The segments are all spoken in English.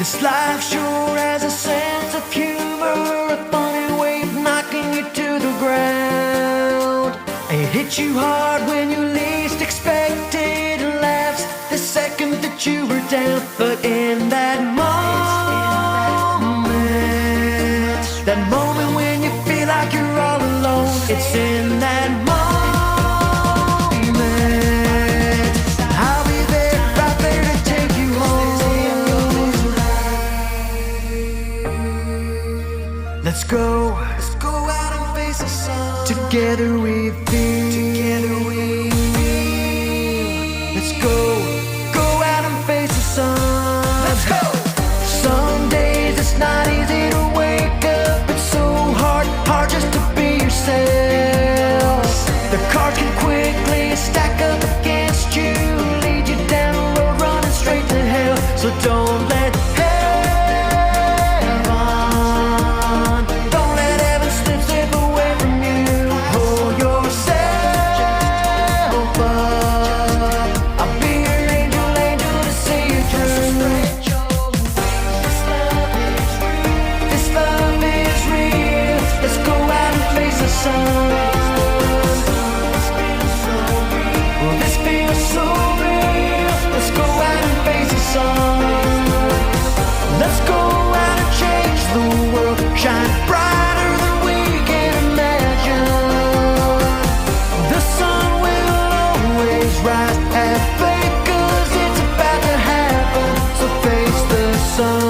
This life sure has a sense of humor, a funny way of knocking you to the ground. It hits you hard when you least expect it, and laughs the second that you were down. But in that moment when you feel like you're all alone, it's in that moment I'll be there, right there to take you home. Let's go out and face the sun. Together we feel. Let's go out and face the sun. Let's go. Some days it's not easy to wake up. It's so hard just to be yourself. The cards can quickly stack up against you, lead you down a road running straight to hell. So don't let heaven slip away from you. Hold yourself up. I'll be your angel to see you through. This love is real. Let's go out and face the sun. Well, this feels so real. Let's go out and face the sun. Let's go out and change the world. Shine brighter than we can imagine. The sun will always rise. Have faith, 'cause it's about to happen. So face the sun.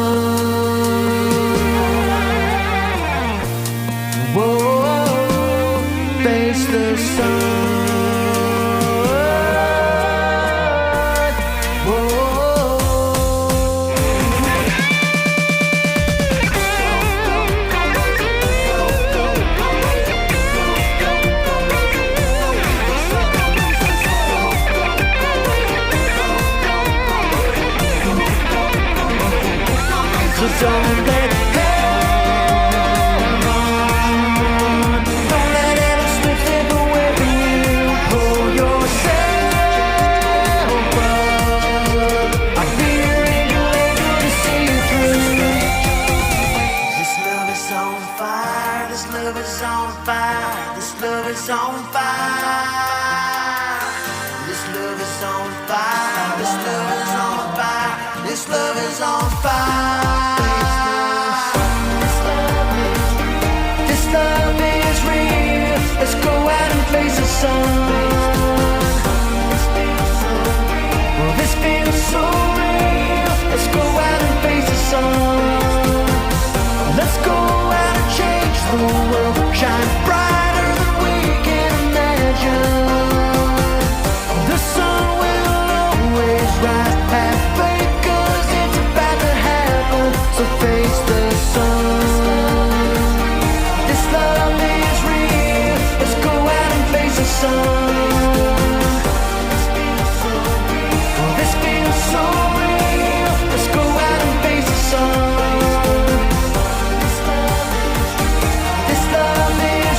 Whoa, face the sun. So don't let heaven slip away from you. Pull yourself up. I'll be your angel to see you through. This love is on fire. This love is on fire. This love is on fire. This love is on fire. This love is on fire. This love is on fire. This love is real. Let's go out and face the sun. Well, this feels so real. Let's go out and face the sun. Let's go out and change the world. Shine brighter than we can imagine. The sun will always rise. Have faith, 'cause it's about to happen. So face the sun. This love is real. Let's go out and face the sun. Oh, this feels so real. Let's go out and face the sun. This love is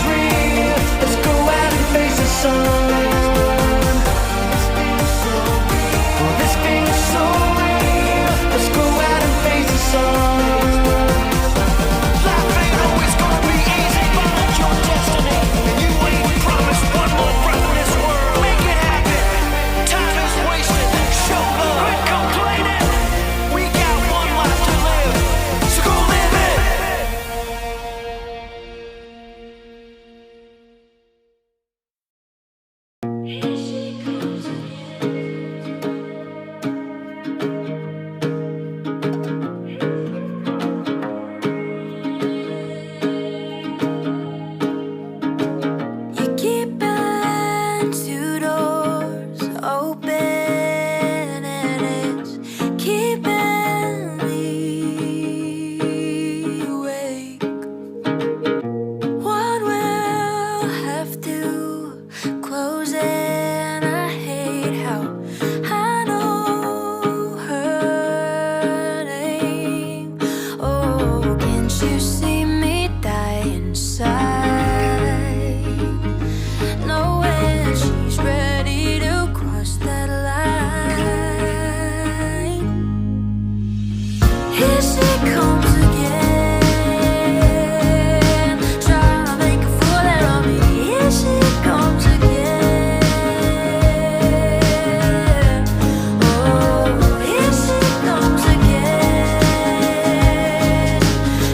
Here she comes again, trying to make a fool out of me. Here she comes again. Oh, here she comes again,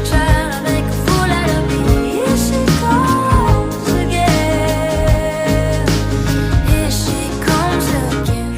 trying to make a fool out of me. Here she comes again. Here she comes again.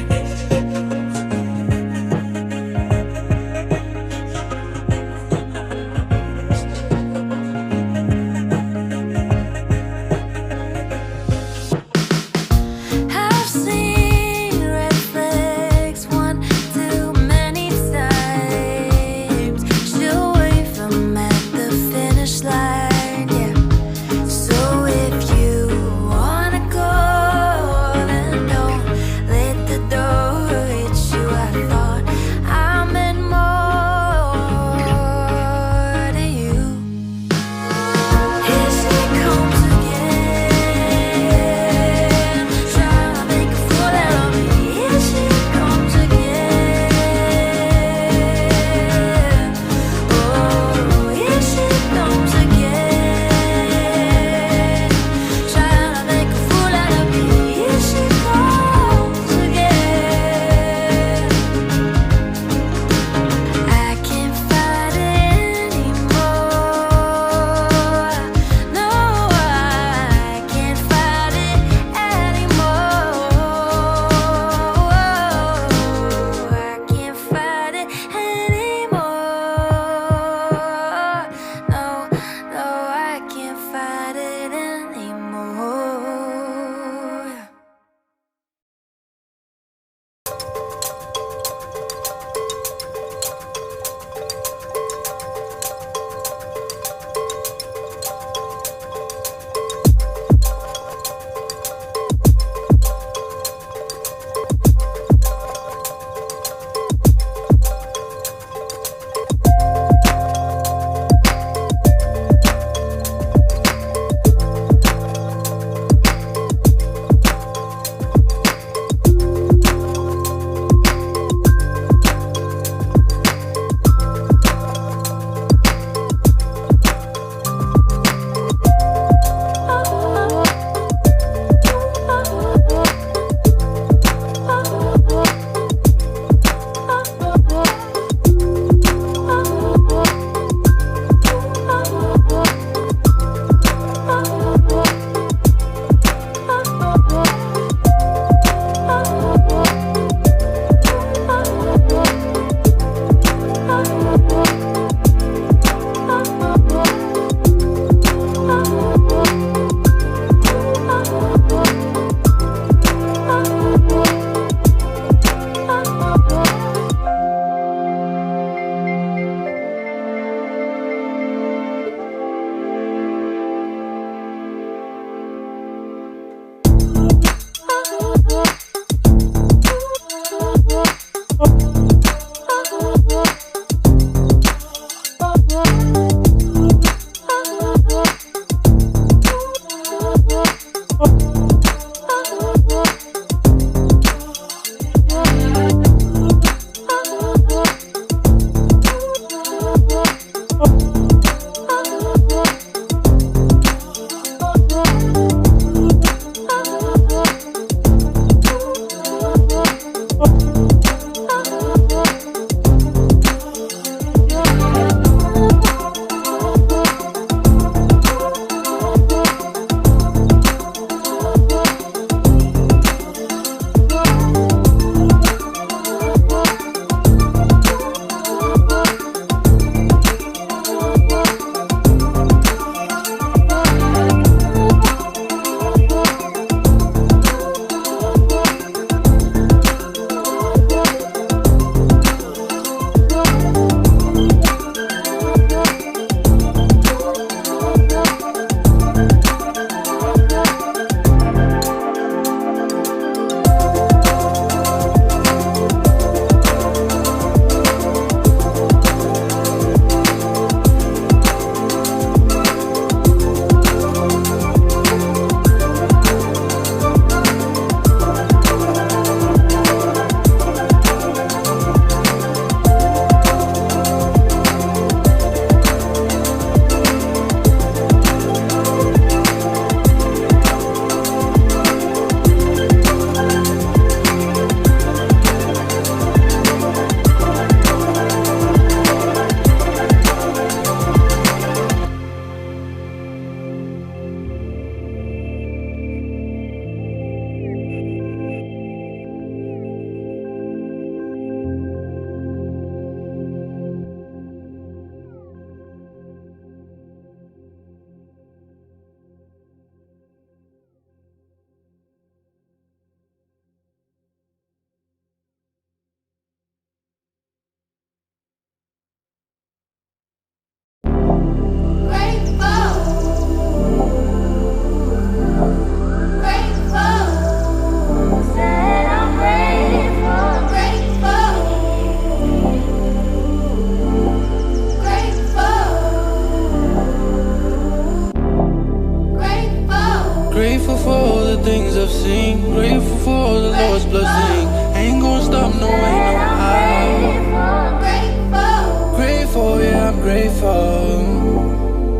I'm grateful.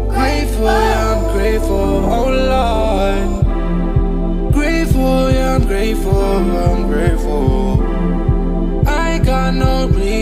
Grateful, yeah, I'm grateful, oh Lord. Grateful, yeah, I'm grateful, I'm grateful. I ain't got no reason